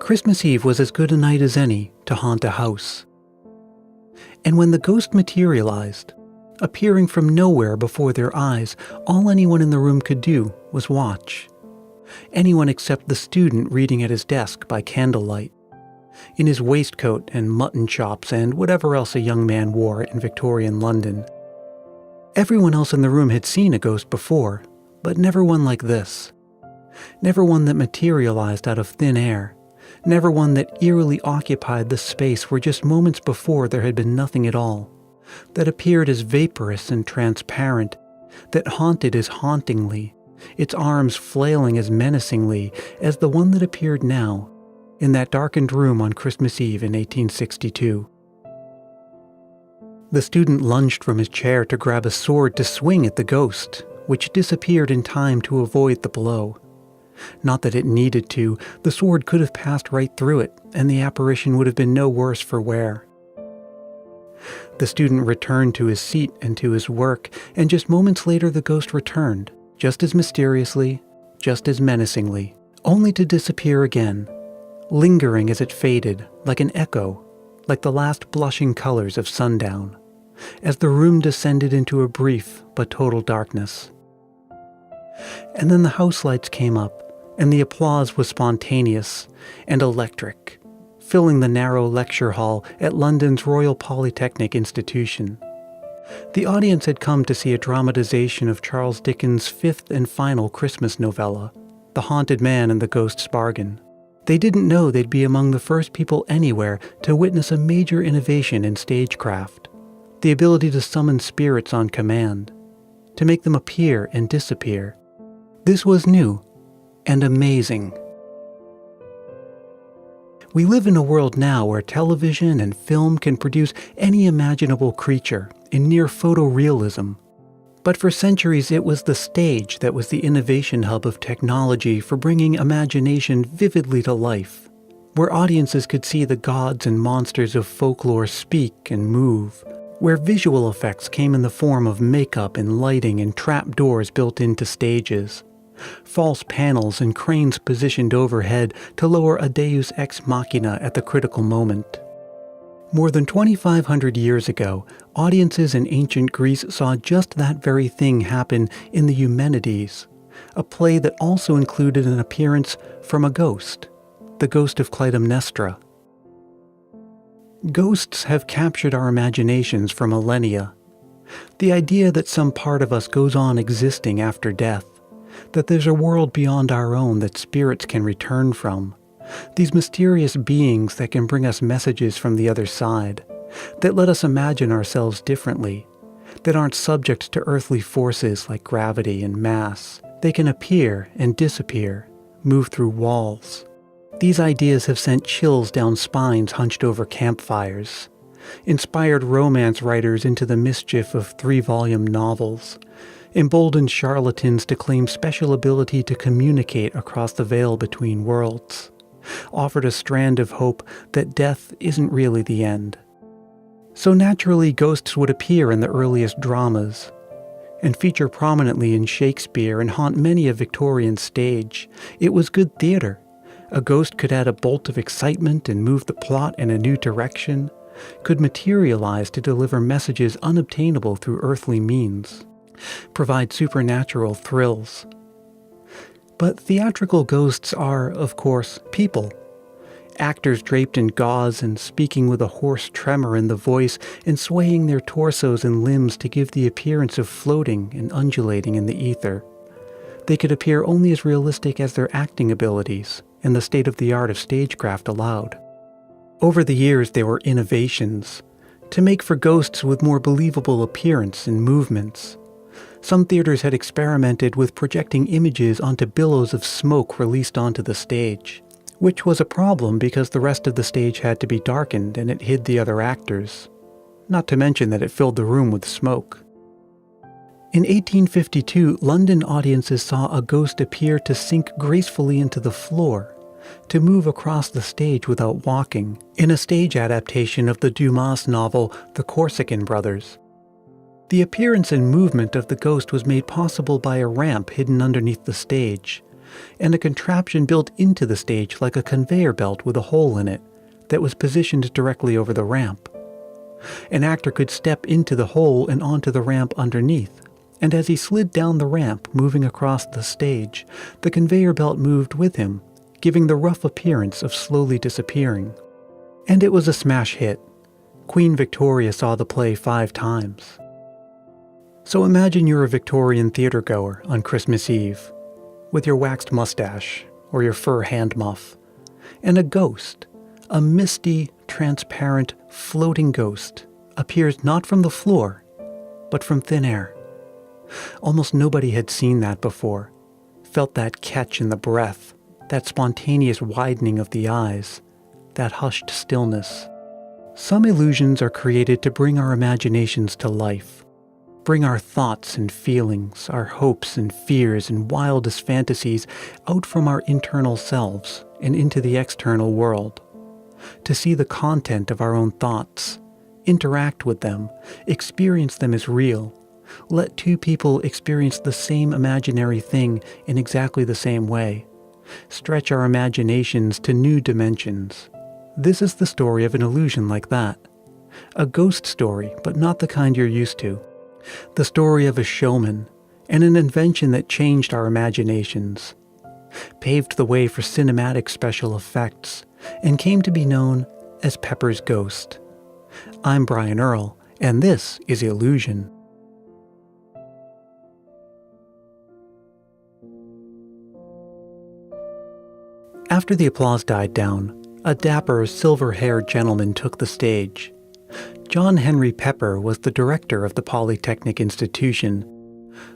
Christmas Eve was as good a night as any to haunt a house. And when the ghost materialized, appearing from nowhere before their eyes, all anyone in the room could do was watch. Anyone except the student reading at his desk by candlelight, in his waistcoat and mutton chops and whatever else a young man wore in Victorian London. Everyone else in the room had seen a ghost before, but never one like this. Never one that materialized out of thin air. Never one that eerily occupied the space where just moments before there had been nothing at all. That appeared as vaporous and transparent. That haunted as hauntingly, its arms flailing as menacingly as the one that appeared now, in that darkened room on Christmas Eve in 1862. The student lunged from his chair to grab a sword to swing at the ghost, which disappeared in time to avoid the blow. Not that it needed to, the sword could have passed right through it, and the apparition would have been no worse for wear. The student returned to his seat and to his work, and just moments later the ghost returned, just as mysteriously, just as menacingly, only to disappear again, lingering as it faded, like an echo, like the last blushing colors of sundown, as the room descended into a brief but total darkness. And then the house lights came up, and the applause was spontaneous and electric, filling the narrow lecture hall at London's Royal Polytechnic Institution. The audience had come to see a dramatization of Charles Dickens' fifth and final Christmas novella, The Haunted Man and the Ghost's Bargain. They didn't know they'd be among the first people anywhere to witness a major innovation in stagecraft, the ability to summon spirits on command, to make them appear and disappear. This was new and amazing. We live in a world now where television and film can produce any imaginable creature in near photorealism. But for centuries it was the stage that was the innovation hub of technology for bringing imagination vividly to life, where audiences could see the gods and monsters of folklore speak and move, where visual effects came in the form of makeup and lighting and trapdoors built into stages, false panels and cranes positioned overhead to lower a deus ex machina at the critical moment. More than 2,500 years ago, audiences in ancient Greece saw just that very thing happen in the Eumenides, a play that also included an appearance from a ghost, the Ghost of Clytemnestra. Ghosts have captured our imaginations for millennia. The idea that some part of us goes on existing after death, that there's a world beyond our own that spirits can return from, these mysterious beings that can bring us messages from the other side, that let us imagine ourselves differently, that aren't subject to earthly forces like gravity and mass. They can appear and disappear, move through walls. These ideas have sent chills down spines hunched over campfires, inspired romance writers into the mischief of 3-volume novels, emboldened charlatans to claim special ability to communicate across the veil between worlds, offered a strand of hope that death isn't really the end. So naturally, ghosts would appear in the earliest dramas, and feature prominently in Shakespeare and haunt many a Victorian stage. It was good theater. A ghost could add a bolt of excitement and move the plot in a new direction, could materialize to deliver messages unobtainable through earthly means, provide supernatural thrills. But theatrical ghosts are, of course, people. Actors draped in gauze and speaking with a hoarse tremor in the voice and swaying their torsos and limbs to give the appearance of floating and undulating in the ether. They could appear only as realistic as their acting abilities and the state-of-the-art of stagecraft allowed. Over the years there were innovations to make for ghosts with more believable appearance and movements. Some theaters had experimented with projecting images onto billows of smoke released onto the stage, which was a problem because the rest of the stage had to be darkened and it hid the other actors, not to mention that it filled the room with smoke. In 1852, London audiences saw a ghost appear to sink gracefully into the floor, to move across the stage without walking, in a stage adaptation of the Dumas novel The Corsican Brothers. The appearance and movement of the ghost was made possible by a ramp hidden underneath the stage, and a contraption built into the stage like a conveyor belt with a hole in it that was positioned directly over the ramp. An actor could step into the hole and onto the ramp underneath, and as he slid down the ramp, moving across the stage, the conveyor belt moved with him, giving the rough appearance of slowly disappearing. And it was a smash hit. Queen Victoria saw the play 5 times. So imagine you're a Victorian theatergoer on Christmas Eve, with your waxed mustache or your fur hand muff, and a ghost, a misty, transparent, floating ghost, appears not from the floor, but from thin air. Almost nobody had seen that before, felt that catch in the breath, that spontaneous widening of the eyes, that hushed stillness. Some illusions are created to bring our imaginations to life, bring our thoughts and feelings, our hopes and fears and wildest fantasies out from our internal selves and into the external world. To see the content of our own thoughts, interact with them, experience them as real. Let 2 people experience the same imaginary thing in exactly the same way. Stretch our imaginations to new dimensions. This is the story of an illusion like that. A ghost story, but not the kind you're used to. The story of a showman, and an invention that changed our imaginations, paved the way for cinematic special effects, and came to be known as Pepper's Ghost. I'm Brian Earl, and this is Illusion. After the applause died down, a dapper, silver-haired gentleman took the stage. John Henry Pepper was the director of the Polytechnic Institution,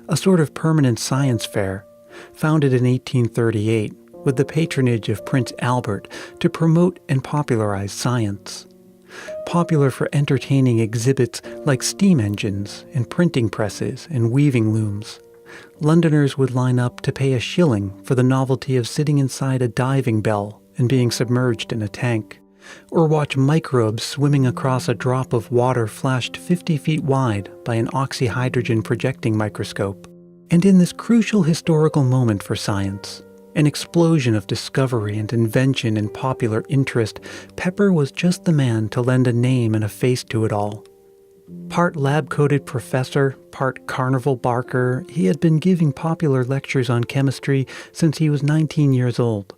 a sort of permanent science fair, founded in 1838 with the patronage of Prince Albert to promote and popularize science. Popular for entertaining exhibits like steam engines and printing presses and weaving looms, Londoners would line up to pay a shilling for the novelty of sitting inside a diving bell and being submerged in a tank, or watch microbes swimming across a drop of water flashed 50 feet wide by an oxyhydrogen projecting microscope. And in this crucial historical moment for science, an explosion of discovery and invention and popular interest, Pepper was just the man to lend a name and a face to it all. Part lab-coated professor, part carnival barker, he had been giving popular lectures on chemistry since he was 19 years old.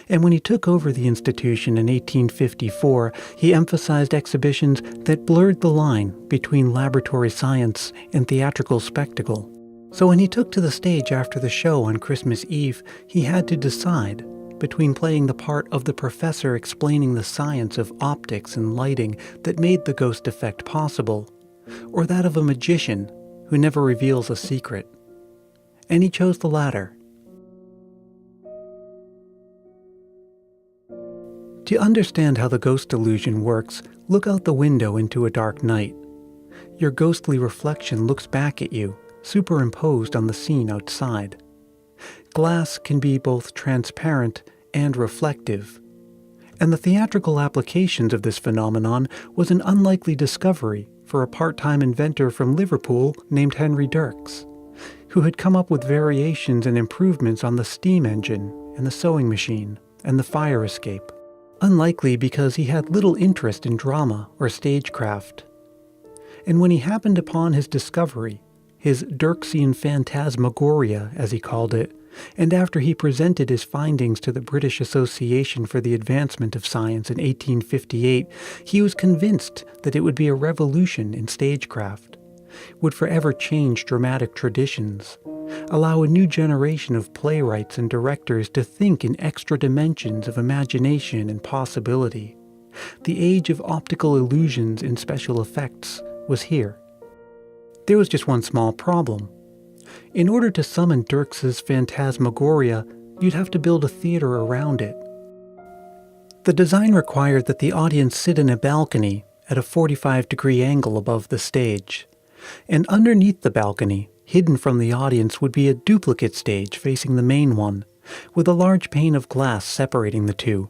And when he took over the institution in 1854, he emphasized exhibitions that blurred the line between laboratory science and theatrical spectacle. So when he took to the stage after the show on Christmas Eve, he had to decide between playing the part of the professor explaining the science of optics and lighting that made the ghost effect possible, or that of a magician who never reveals a secret. And he chose the latter. To understand how the ghost illusion works, look out the window into a dark night. Your ghostly reflection looks back at you, superimposed on the scene outside. Glass can be both transparent and reflective, and the theatrical applications of this phenomenon was an unlikely discovery for a part-time inventor from Liverpool named Henry Dirks, who had come up with variations and improvements on the steam engine and the sewing machine and the fire escape. Unlikely because he had little interest in drama or stagecraft. And when he happened upon his discovery, his Dirksian phantasmagoria, as he called it, and after he presented his findings to the British Association for the Advancement of Science in 1858, he was convinced that it would be a revolution in stagecraft, would forever change dramatic traditions, allow a new generation of playwrights and directors to think in extra dimensions of imagination and possibility. The age of optical illusions and special effects was here. There was just one small problem. In order to summon Dirks's phantasmagoria, you'd have to build a theater around it. The design required that the audience sit in a balcony at a 45-degree angle above the stage, and underneath the balcony, hidden from the audience, would be a duplicate stage facing the main one, with a large pane of glass separating the two.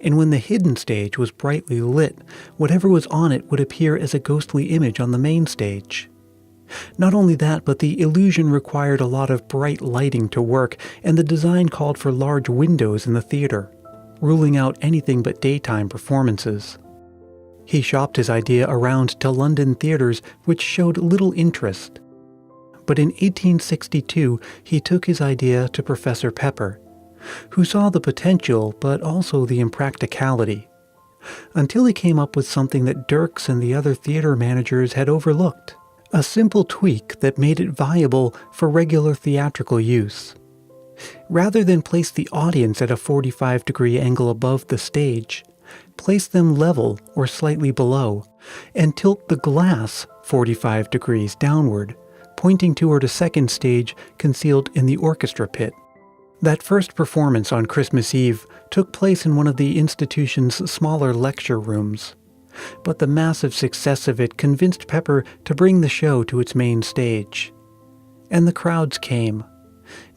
And when the hidden stage was brightly lit, whatever was on it would appear as a ghostly image on the main stage. Not only that, but the illusion required a lot of bright lighting to work, and the design called for large windows in the theater, ruling out anything but daytime performances. He shopped his idea around to London theaters, which showed little interest. But in 1862, he took his idea to Professor Pepper, who saw the potential but also the impracticality, until he came up with something that Dirks and the other theater managers had overlooked, a simple tweak that made it viable for regular theatrical use. Rather than place the audience at a 45-degree angle above the stage, place them level or slightly below, and tilt the glass 45 degrees downward, pointing toward a second stage concealed in the orchestra pit. That first performance on Christmas Eve took place in one of the institution's smaller lecture rooms, but the massive success of it convinced Pepper to bring the show to its main stage. And the crowds came.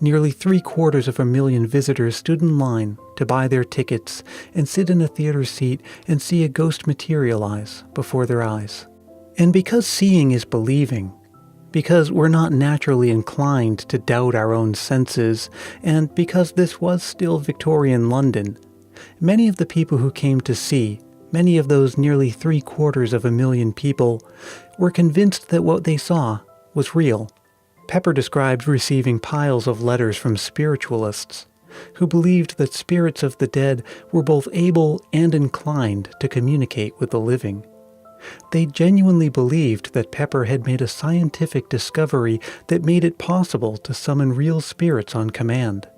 Nearly 750,000 visitors stood in line to buy their tickets and sit in a theater seat and see a ghost materialize before their eyes. And because seeing is believing, because we're not naturally inclined to doubt our own senses, and because this was still Victorian London, many of the people who came to see, many of those nearly 750,000 people, were convinced that what they saw was real. Pepper described receiving piles of letters from spiritualists, who believed that spirits of the dead were both able and inclined to communicate with the living. They genuinely believed that Pepper had made a scientific discovery that made it possible to summon real spirits on command.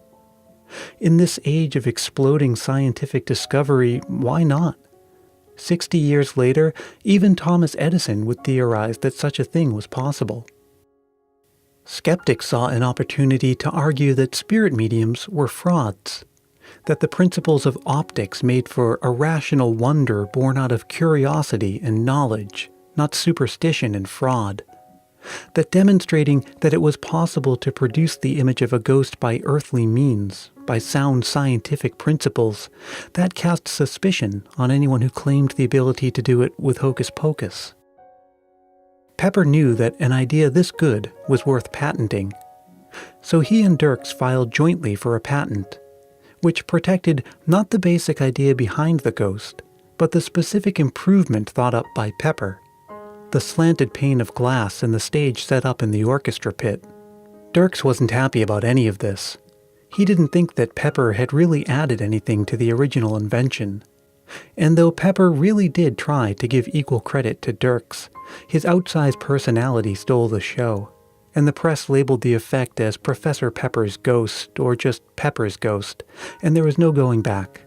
In this age of exploding scientific discovery, why not? 60 years later, even Thomas Edison would theorize that such a thing was possible. Skeptics saw an opportunity to argue that spirit mediums were frauds, that the principles of optics made for a rational wonder born out of curiosity and knowledge, not superstition and fraud, that demonstrating that it was possible to produce the image of a ghost by earthly means, by sound scientific principles, that cast suspicion on anyone who claimed the ability to do it with hocus pocus. Pepper knew that an idea this good was worth patenting, so he and Dirks filed jointly for a patent, which protected not the basic idea behind the ghost, but the specific improvement thought up by Pepper, the slanted pane of glass and the stage set up in the orchestra pit. Dirks wasn't happy about any of this. He didn't think that Pepper had really added anything to the original invention. And though Pepper really did try to give equal credit to Dirks, his outsized personality stole the show, and the press labeled the effect as Professor Pepper's Ghost, or just Pepper's Ghost, and there was no going back.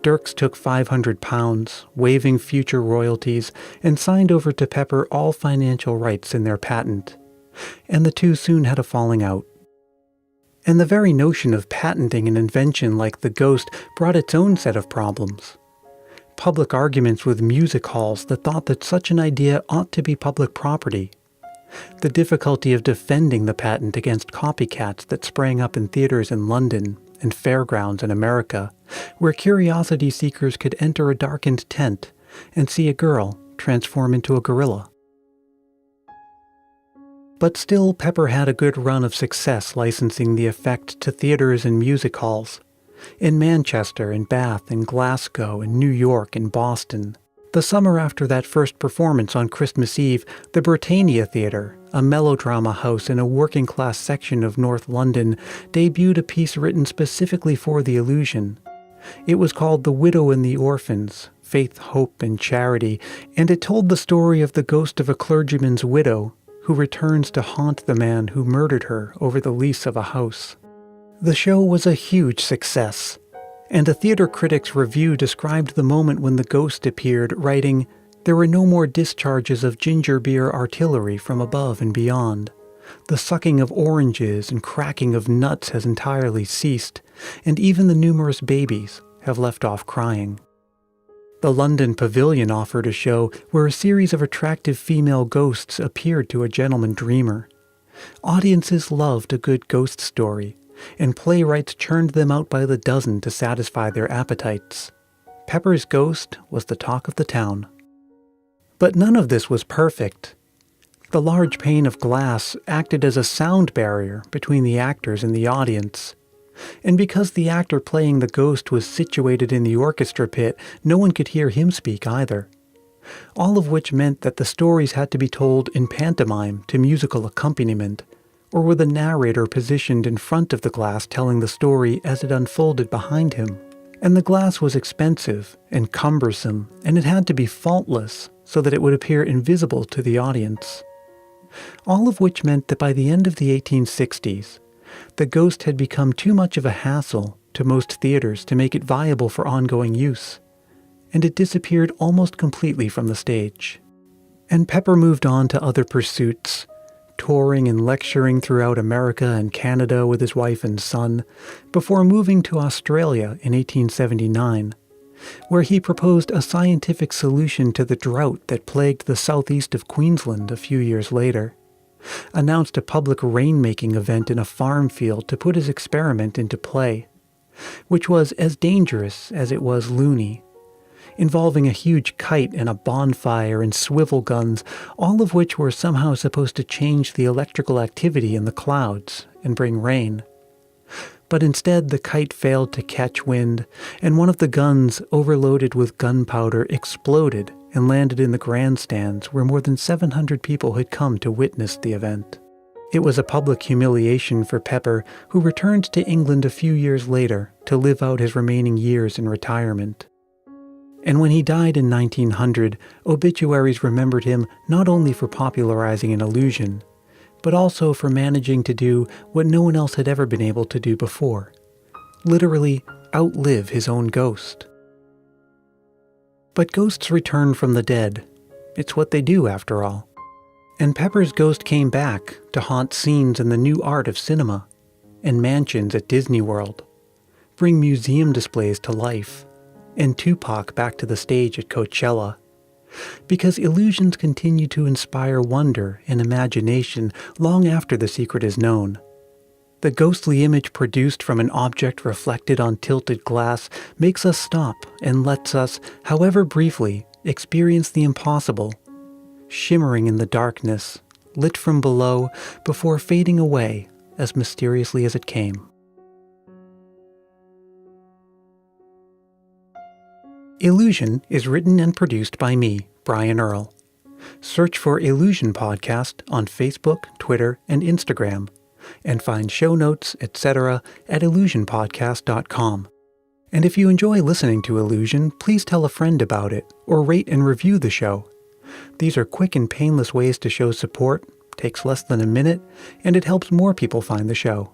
Dirks took £500, waiving future royalties, and signed over to Pepper all financial rights in their patent, and the two soon had a falling out. And the very notion of patenting an invention like the ghost brought its own set of problems. Public arguments with music halls that thought that such an idea ought to be public property. The difficulty of defending the patent against copycats that sprang up in theaters in London and fairgrounds in America, where curiosity seekers could enter a darkened tent and see a girl transform into a gorilla. But still, Pepper had a good run of success licensing the effect to theaters and music halls, in Manchester and Bath and Glasgow and New York and Boston. The summer after that first performance on Christmas Eve, the Britannia Theatre, a melodrama house in a working-class section of North London, debuted a piece written specifically for the illusion. It was called The Widow and the Orphans, Faith, Hope, and Charity, and it told the story of the ghost of a clergyman's widow who returns to haunt the man who murdered her over the lease of a house. The show was a huge success, and a theater critic's review described the moment when the ghost appeared, writing, "There were no more discharges of ginger beer artillery from above and beyond. The sucking of oranges and cracking of nuts has entirely ceased, and even the numerous babies have left off crying." The London Pavilion offered a show where a series of attractive female ghosts appeared to a gentleman dreamer. Audiences loved a good ghost story, and playwrights churned them out by the dozen to satisfy their appetites. Pepper's Ghost was the talk of the town. But none of this was perfect. The large pane of glass acted as a sound barrier between the actors and the audience. And because the actor playing the ghost was situated in the orchestra pit, no one could hear him speak either. All of which meant that the stories had to be told in pantomime to musical accompaniment, or with a narrator positioned in front of the glass telling the story as it unfolded behind him. And the glass was expensive and cumbersome, and it had to be faultless so that it would appear invisible to the audience. All of which meant that by the end of the 1860s, the ghost had become too much of a hassle to most theaters to make it viable for ongoing use, and it disappeared almost completely from the stage. And Pepper moved on to other pursuits, touring and lecturing throughout America and Canada with his wife and son, before moving to Australia in 1879, where he proposed a scientific solution to the drought that plagued the southeast of Queensland a few years later, announced a public rainmaking event in a farm field to put his experiment into play, which was as dangerous as it was loony, involving a huge kite and a bonfire and swivel guns, all of which were somehow supposed to change the electrical activity in the clouds and bring rain. But instead the kite failed to catch wind, and one of the guns, overloaded with gunpowder, exploded and landed in the grandstands where more than 700 people had come to witness the event. It was a public humiliation for Pepper, who returned to England a few years later to live out his remaining years in retirement. And when he died in 1900, obituaries remembered him not only for popularizing an illusion, but also for managing to do what no one else had ever been able to do before. Literally outlive his own ghost. But ghosts return from the dead. It's what they do, after all. And Pepper's ghost came back to haunt scenes in the new art of cinema, and mansions at Disney World, bring museum displays to life, and Tupac back to the stage at Coachella. Because illusions continue to inspire wonder and imagination long after the secret is known. The ghostly image produced from an object reflected on tilted glass makes us stop and lets us, however briefly, experience the impossible, shimmering in the darkness, lit from below, before fading away as mysteriously as it came. Illusion is written and produced by me, Brian Earl. Search for Illusion Podcast on Facebook, Twitter, and Instagram, and find show notes, etc. at illusionpodcast.com. And if you enjoy listening to Illusion, please tell a friend about it, or rate and review the show. These are quick and painless ways to show support, takes less than a minute, and it helps more people find the show.